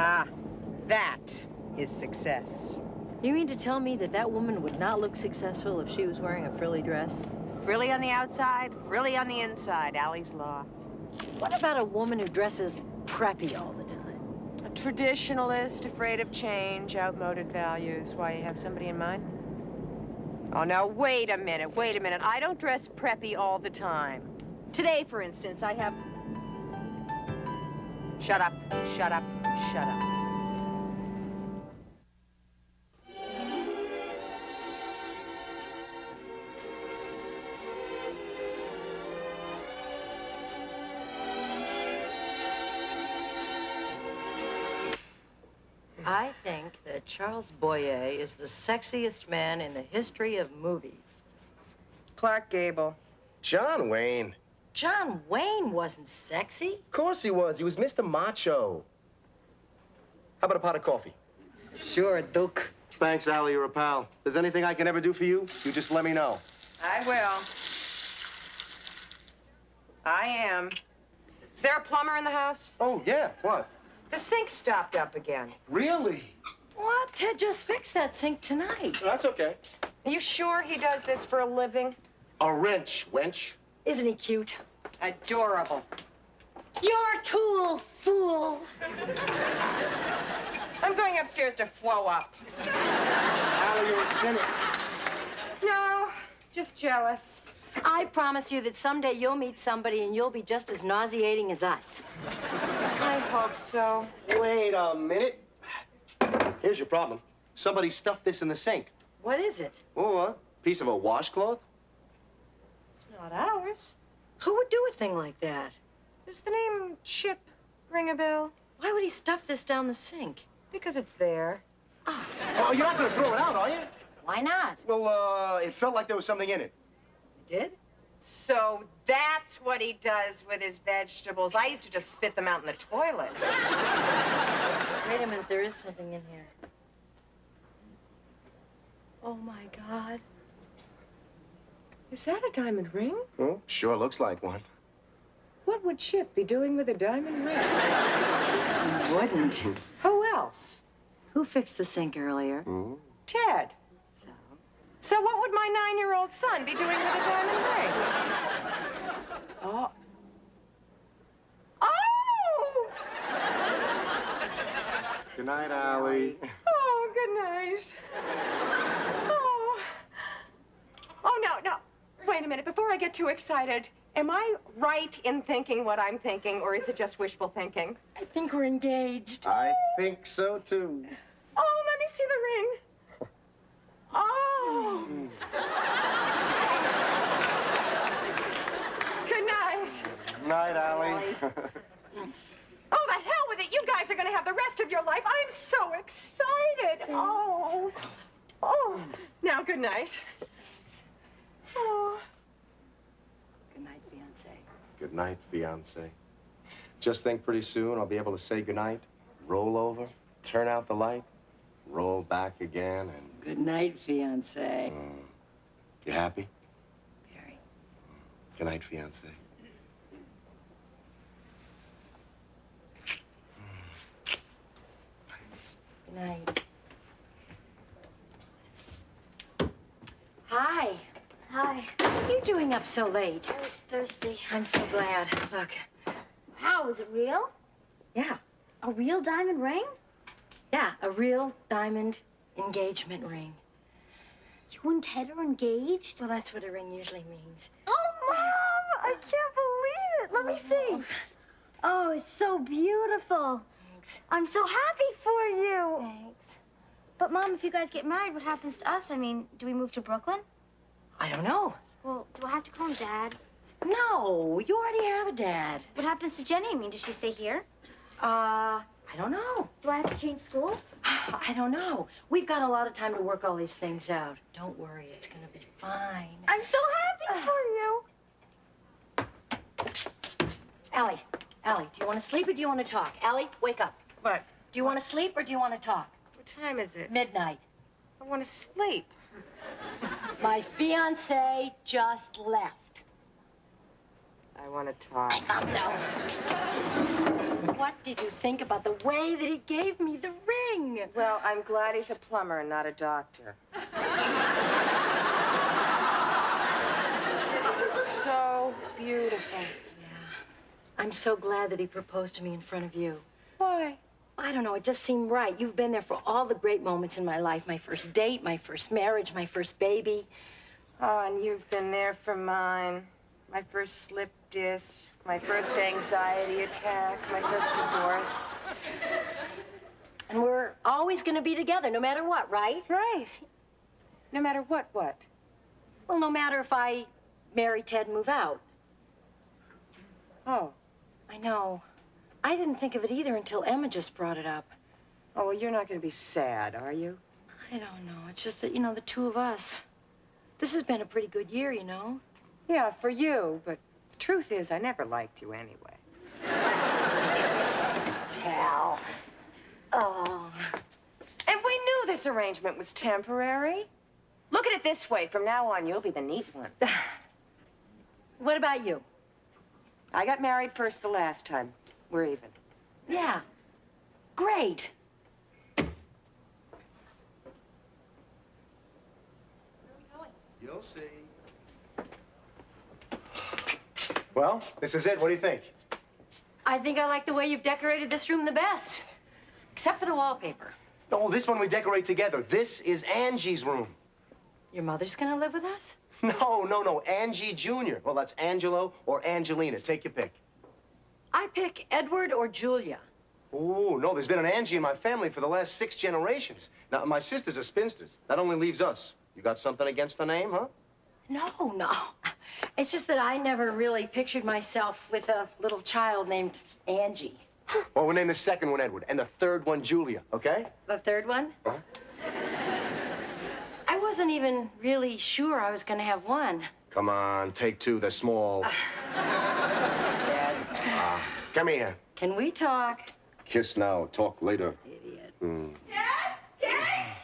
Ah, that is success. You mean to tell me that that woman would not look successful if she was wearing a frilly dress? Frilly on the outside, frilly on the inside, Allie's law. What about a woman who dresses preppy all the time? A traditionalist, afraid of change, outmoded values. Why, you have somebody in mind? Oh, now, wait a minute. I don't dress preppy all the time. Today, for instance, I have... Shut up. I think that Charles Boyer is the sexiest man in the history of movies. Clark Gable. John Wayne. John Wayne wasn't sexy. Of course he was. He was Mr. Macho. How about a pot of coffee? Sure, Duke. Thanks, Allie. You're a pal. If there's anything I can ever do for you, you just let me know. I will. I am. Is there a plumber in the house? Oh, yeah. What? The sink stopped up again. Really? What? Ted just fixed that sink tonight. That's okay. Are you sure he does this for a living? A wrench, wench. Isn't he cute? Adorable. You're tool, fool. I'm going upstairs to flow up. Allie, you're a cynic. No, just jealous. I promise you that someday you'll meet somebody and you'll be just as nauseating as us. I hope so. Wait a minute. Here's your problem. Somebody stuffed this in the sink. What is it? Oh, a piece of a washcloth? It's not ours. Who would do a thing like that? Does the name Chip ring a bell? Why would he stuff this down the sink? Because it's there. Oh, you're not gonna throw it out, are you? Why not? Well, it felt like there was something in it. You did? So that's what he does with his vegetables. I used to just spit them out in the toilet. Wait a minute, there is something in here. Oh, my God. Is that a diamond ring? Oh, sure looks like one. What would Chip be doing with a diamond ring? You wouldn't. Who else? Who fixed the sink earlier? Ted. So? So what would my 9-year-old son be doing with a diamond ring? Oh. Oh! Good night, Allie. Oh, good night. Oh. Oh, no. Wait a minute. Before I get too excited, am I right in thinking what I'm thinking, or is it just wishful thinking? I think we're engaged. I think so, too. Oh, let me see the ring. Oh. Good night. Night, Allie. Oh, the hell with it. You guys are going to have the rest of your life. I'm so excited. Oh. Now, good night. Oh. Good night, fiancé. Good night, fiancé. Just think pretty soon I'll be able to say goodnight, roll over, turn out the light, roll back again, and... Good night, fiancé. You happy? Very. Good night, fiancé. Good night. Hi. Hi. What are you doing up so late? I was thirsty. I'm so glad. Look. Wow, is it real? Yeah. A real diamond ring? Yeah, a real diamond engagement ring. You and Ted are engaged? Well, that's what a ring usually means. Oh, Mom! I can't believe it. Let me see. Oh, it's so beautiful. Thanks. I'm so happy for you. Thanks. But, Mom, if you guys get married, what happens to us? I mean, do we move to Brooklyn? I don't know. Well, do I have to call him Dad? No, you already have a dad. What happens to Jenny? I mean, does she stay here? I don't know. Do I have to change schools? I don't know. We've got a lot of time to work all these things out. Don't worry, it's gonna be fine. I'm so happy for you. Allie, do you want to sleep or do you want to talk? Allie, wake up. What? Do you want to sleep or do you want to talk? What time is it? Midnight. I want to sleep. My fiancé just left. I want to talk. I thought so. what did you think about the way that he gave me the ring? Well, I'm glad he's a plumber and not a doctor. This is so beautiful. I'm so glad that he proposed to me in front of you. Why? I don't know, it just seemed right. You've been there for all the great moments in my life. My first date, my first marriage, my first baby. Oh, and you've been there for mine. My first slip disc, my first anxiety attack, my first divorce. And we're always gonna be together, no matter what, right? Right. No matter what? Well, no matter if I marry Ted and move out. Oh. I know. I didn't think of it either until Emma just brought it up. Oh, well, you're not going to be sad, are you? I don't know. It's just that, the two of us. This has been a pretty good year, you know? Yeah, for you, but the truth is, I never liked you anyway. Pal. Oh. And we knew this arrangement was temporary. Look at it this way. From now on, you'll be the neat one. What about you? I got married first the last time. We're even. Yeah. Great. You'll see. Well, this is it. What do you think? I think I like the way you've decorated this room the best. Except for the wallpaper. Oh, this one we decorate together. This is Angie's room. Your mother's gonna live with us? No. Angie Jr. Well, that's Angelo or Angelina. Take your pick. I pick Edward or Julia. Oh, no, there's been an Angie in my family for the last 6 generations. Now, my sisters are spinsters. That only leaves us. You got something against the name, huh? No. It's just that I never really pictured myself with a little child named Angie. Well, we'll name the second one Edward and the third one Julia, okay? The third one? Huh? I wasn't even really sure I was gonna have one. Come on, take 2. They're small. Ted. Come here. Can we talk? Kiss now, talk later. Idiot. Dad? Kate?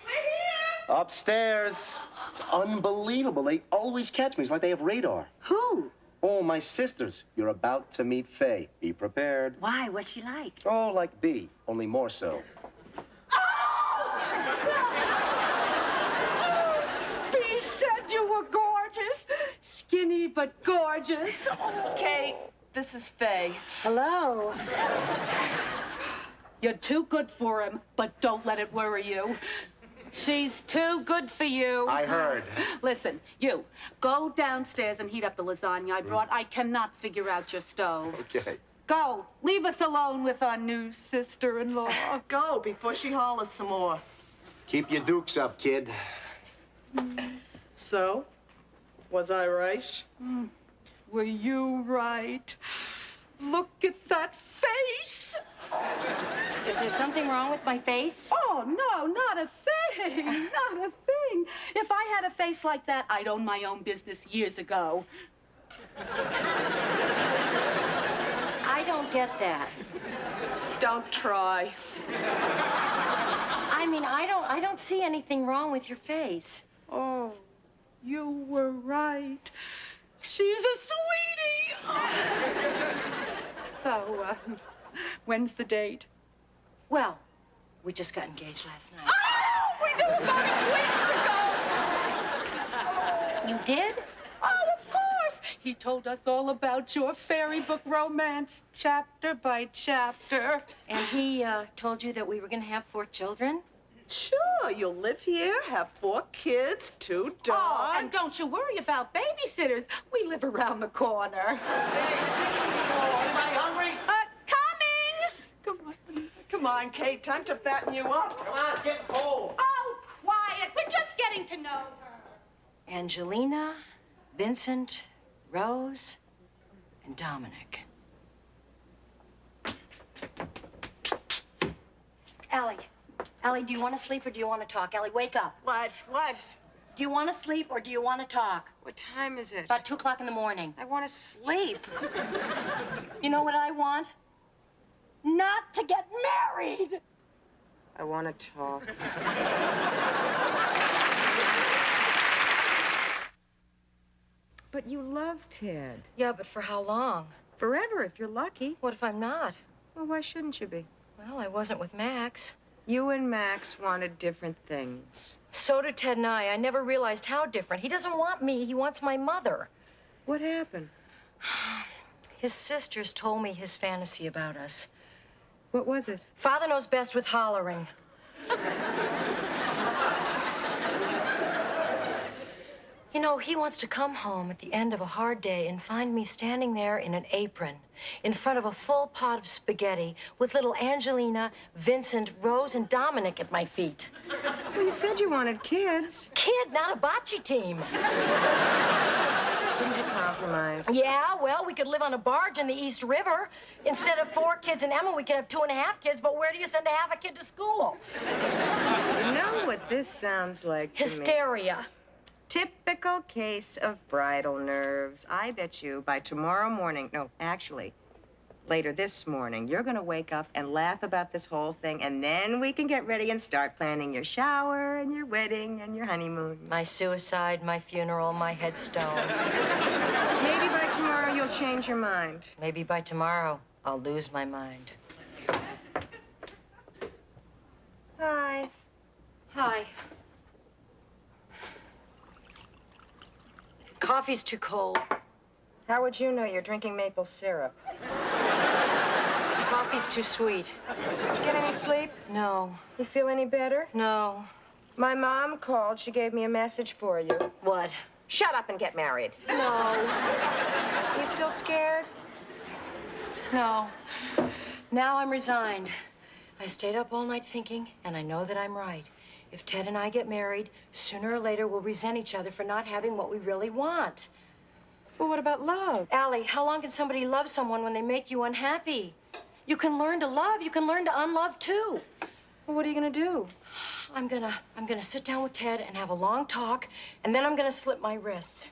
We're here! Upstairs. It's unbelievable. They always catch me. It's like they have radar. Who? Oh, my sisters. You're about to meet Faye. Be prepared. Why? What's she like? Oh, like B, only more so. He said you were gorgeous. Skinny but gorgeous. Kate, this is Faye. Hello. You're too good for him, but don't let it worry you. She's too good for you. I heard. Listen, you, go downstairs and heat up the lasagna I brought. I cannot figure out your stove. Okay. Go. Leave us alone with our new sister-in-law. Go before she hollers some more. Keep your dukes up, kid. So, was I right? Were you right? Look at that face. Is there something wrong with my face? Oh, no, not a thing. Not a thing. If I had a face like that, I'd own my own business years ago. I don't get that. Don't try. I mean, I don't see anything wrong with your face. Oh, you were right. She's a sweetie. So, when's the date? Well, we just got engaged last night. Oh, we knew about it weeks ago. You did? Oh, of course. He told us all about your fairy book romance, chapter by chapter. And he told you that we were gonna have 4 children? Sure, you'll live here, have 4 kids, 2 dogs. Oh, and don't you worry about babysitters. We live around the corner. Hey, 6 weeks ago, anybody hungry? Coming! Come on. Come on, Kate, time to fatten you up. Come on, it's getting cold. Oh, quiet. We're just getting to know her. Angelina, Vincent, Rose, and Dominic. Allie, do you want to sleep or do you want to talk? Allie, wake up. What? Do you want to sleep or do you want to talk? What time is it? About 2 o'clock in the morning. I want to sleep. You know what I want? Not to get married. I want to talk. But you love Ted. Yeah, but for how long? Forever, if you're lucky. What if I'm not? Well, why shouldn't you be? Well, I wasn't with Max. You and Max wanted different things. So do Ted and I. I never realized how different. He doesn't want me. He wants my mother. What happened? His sisters told me his fantasy about us. What was it? Father knows best with hollering. You know, he wants to come home at the end of a hard day and find me standing there in an apron in front of a full pot of spaghetti with little Angelina, Vincent, Rose, and Dominic at my feet. Well, you said you wanted kids. Kid, not a bocce team. Didn't you compromise? Yeah, well, we could live on a barge in the East River. Instead of 4 kids and Emma, we could have 2.5 kids, but where do you send half a kid to school? You know what this sounds like to me? Hysteria. Typical case of bridal nerves. I bet you by tomorrow morning, no, actually, later this morning, you're gonna wake up and laugh about this whole thing, and then we can get ready and start planning your shower and your wedding and your honeymoon. My suicide, my funeral, my headstone. Maybe by tomorrow you'll change your mind. Maybe by tomorrow, I'll lose my mind. Hi. Hi. Coffee's too cold. How would you know? You're drinking maple syrup. Coffee's too sweet. Did you get any sleep? No. You feel any better? No. My mom called. She gave me a message for you. What? Shut up and get married. No. You still scared? No. Now I'm resigned. I stayed up all night thinking, and I know that I'm right. If Ted and I get married, sooner or later we'll resent each other for not having what we really want. Well, what about love? Allie, how long can somebody love someone when they make you unhappy? You can learn to love. You can learn to unlove, too. Well, what are you gonna do? I'm gonna sit down with Ted and have a long talk, and then I'm gonna slip my wrists.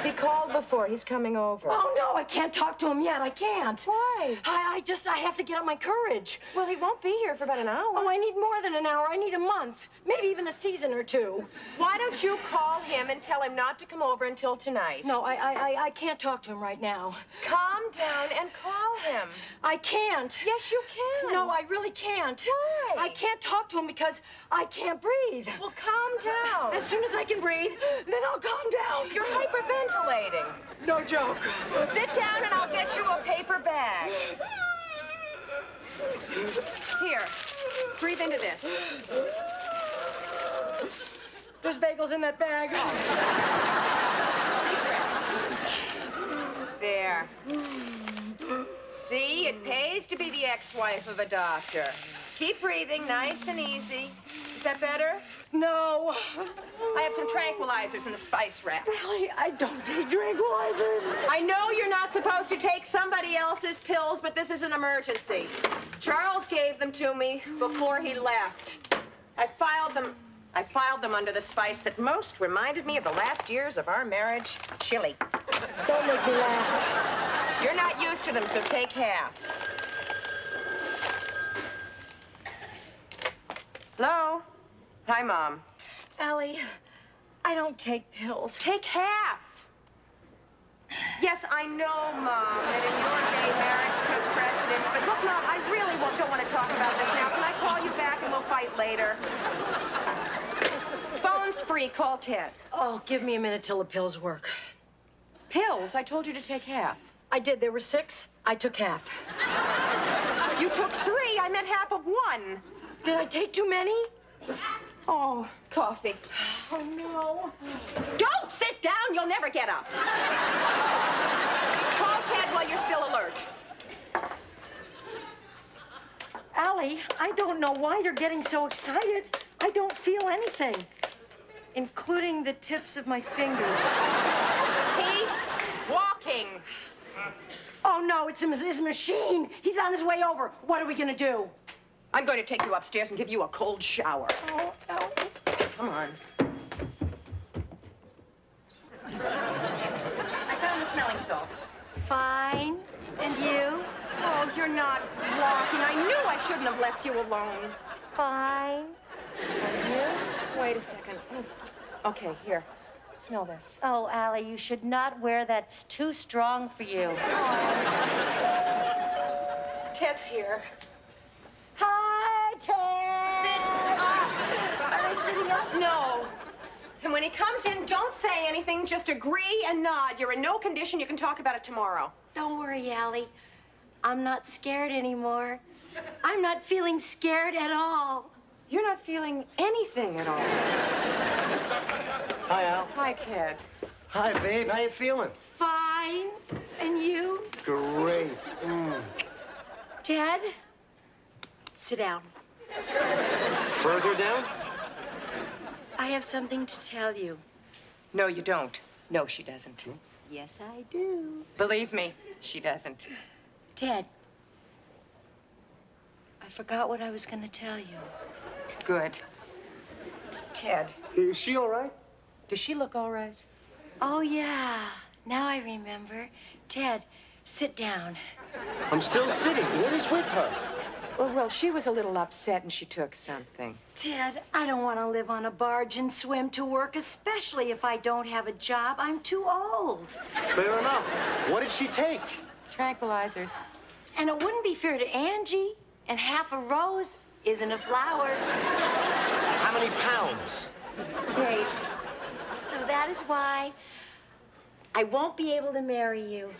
He called before. He's coming over. Oh, no, I can't talk to him yet. I can't. Why? I have to get up my courage. Well, he won't be here for about an hour. Oh, I need more than an hour. I need a month, maybe even a season or 2. Why don't you call him and tell him not to come over until tonight? No, I can't talk to him right now. Calm down and call him. I can't. Yes, you can. No, I really can't. Why? I can't talk to him because I can't breathe. Well, calm down. As soon as I can breathe, then I'll calm down. You're hyperventilating. No joke. Sit down and I'll get you a paper bag. Here, breathe into this. There's bagels in that bag. There. See, it pays to be the ex-wife of a doctor. Keep breathing, nice and easy. Is that better? No. I have some tranquilizers in the spice rack. Allie, I don't take tranquilizers. I know you're not supposed to take somebody else's pills, but this is an emergency. Charles gave them to me before he left. I filed them under the spice that most reminded me of the last years of our marriage, chili. Don't make me laugh. You're not used to them, so take half. Hello? Hi, Mom. Allie, I don't take pills. Take half. Yes, I know, Mom, that in your day marriage took precedence, but look, Mom, I really don't want to talk about this now. Can I call you back and we'll fight later? Phone's free. Call Ted. Oh, give me a minute till the pills work. Pills? I told you to take half. I did. There were 6. I took half. You took 3. I meant half of 1. Did I take too many? Oh, coffee. Oh, no. Don't sit down. You'll never get up. Call Ted while you're still alert. Allie, I don't know why you're getting so excited. I don't feel anything, including the tips of my fingers. Keep walking. Oh, no, it's his machine. He's on his way over. What are we gonna do? I'm going to take you upstairs and give you a cold shower. Oh, Allie. Come on. I found the smelling salts. Fine. And you? Oh, you're not walking. I knew I shouldn't have left you alone. Fine. Here? Wait a second. Okay, here. Smell this. Oh, Allie, you should not wear that. It's too strong for you. Ted's here. Hi, Ted. Sit up. Are they sitting up? No. And when he comes in, don't say anything. Just agree and nod. You're in no condition. You can talk about it tomorrow. Don't worry, Allie. I'm not scared anymore. I'm not feeling scared at all. You're not feeling anything at all. Hi, Al. Hi, Ted. Hi, babe. How you feeling? Fine. And you? Great. Ted? Sit down. Further down? I have something to tell you. No, you don't. No, she doesn't. Yes, I do. Believe me, she doesn't. Ted, I forgot what I was going to tell you. Good. Ted, Is she all right? does she look all right? Oh, yeah. Now I remember. Ted, sit down. I'm still sitting. What is with her? Well, she was a little upset and she took something. Ted, I don't want to live on a barge and swim to work, especially if I don't have a job. I'm too old. Fair enough. What did she take? Tranquilizers. And it wouldn't be fair to Angie. And half a rose isn't a flower. How many pounds? Kate. So that is why I won't be able to marry you.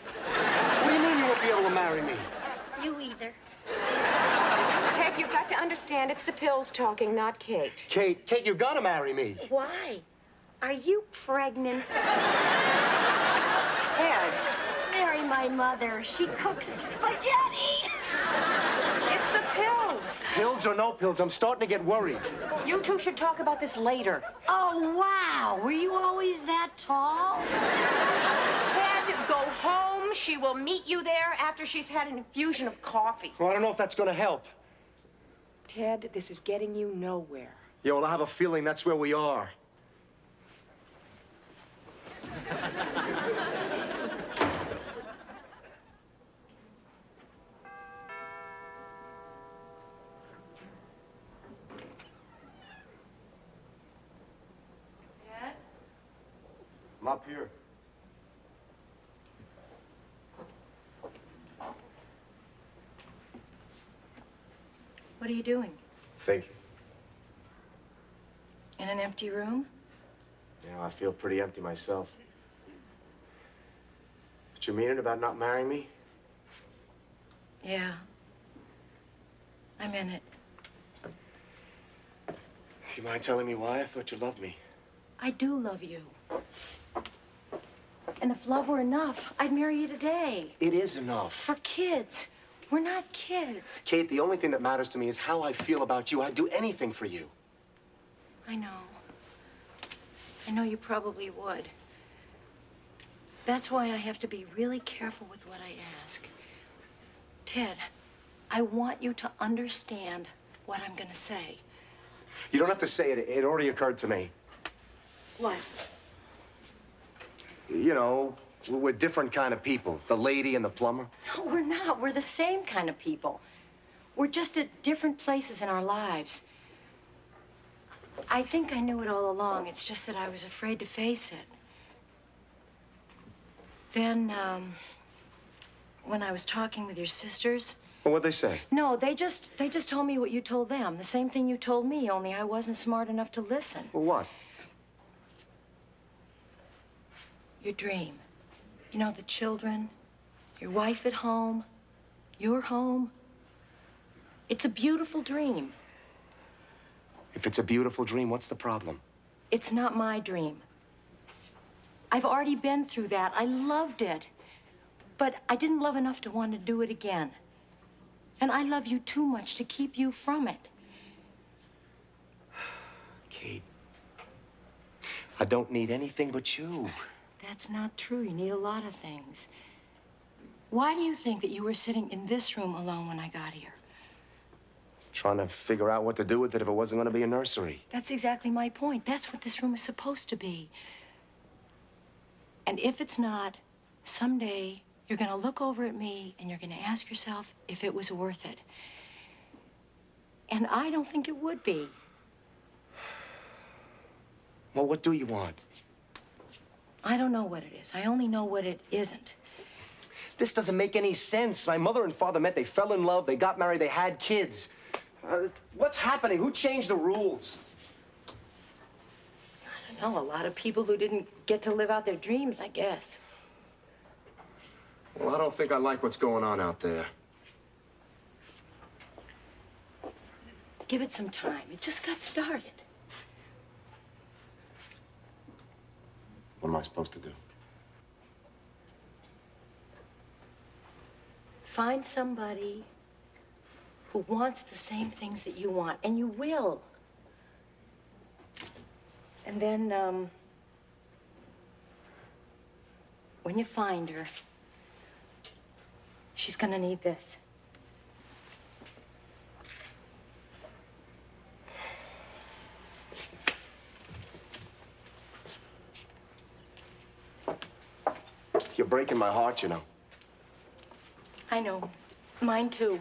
What do you mean you won't be able to marry me? You either. Ted, you've got to understand it's the pills talking, not Kate. Kate, you gotta marry me. Why? Are you pregnant? Ted, Marry my mother. She cooks spaghetti. it's the pills. Pills or no pills, I'm starting to get worried. You two should talk about this later. Oh, wow. Were you always that tall? Ted, go home. She will meet you there after she's had an infusion of coffee. Well, I don't know if that's gonna help. Ted, this is getting you nowhere. Yeah, well, I have a feeling that's where we are. Dad? I'm up here. What are you doing? Thinking. In an empty room? Yeah, I feel pretty empty myself. But you mean it about not marrying me? Yeah. I'm in it. You mind telling me why? I thought you loved me. I do love you. And if love were enough, I'd marry you today. It is enough. For kids. We're not kids. Kate, the only thing that matters to me is how I feel about you. I'd do anything for you. I know. I know you probably would. That's why I have to be really careful with what I ask. Ted, I want you to understand what I'm gonna say. You don't have to say it. It already occurred to me. What? You know, we're different kind of people. The lady and the plumber. No, we're not. We're the same kind of people. We're just at different places in our lives. I think I knew it all along. It's just that I was afraid to face it. Then, when I was talking with your sisters... Well, what'd they say? No, they just told me what you told them. The same thing you told me, only I wasn't smart enough to listen. Well, what? Your dream. You know, the children, your wife at home, your home. It's a beautiful dream. If it's a beautiful dream, what's the problem? It's not my dream. I've already been through that. I loved it. But I didn't love enough to want to do it again. And I love you too much to keep you from it. Kate, I don't need anything but you. That's not true. You need a lot of things. Why do you think that you were sitting in this room alone when I got here? Trying to figure out what to do with it if it wasn't going to be a nursery. That's exactly my point. That's what this room is supposed to be. And if it's not, someday you're going to look over at me and you're going to ask yourself if it was worth it. And I don't think it would be. Well, what do you want? I don't know what it is. I only know what it isn't. This doesn't make any sense. My mother and father met, they fell in love, they got married, they had kids. What's happening? Who changed the rules? I don't know, a lot of people who didn't get to live out their dreams, I guess. Well, I don't think I like what's going on out there. Give it some time. It just got started. What am I supposed to do? Find somebody who wants the same things that you want, and you will. And then, when you find her, she's gonna need this. You're breaking my heart, you know. I know. Mine too.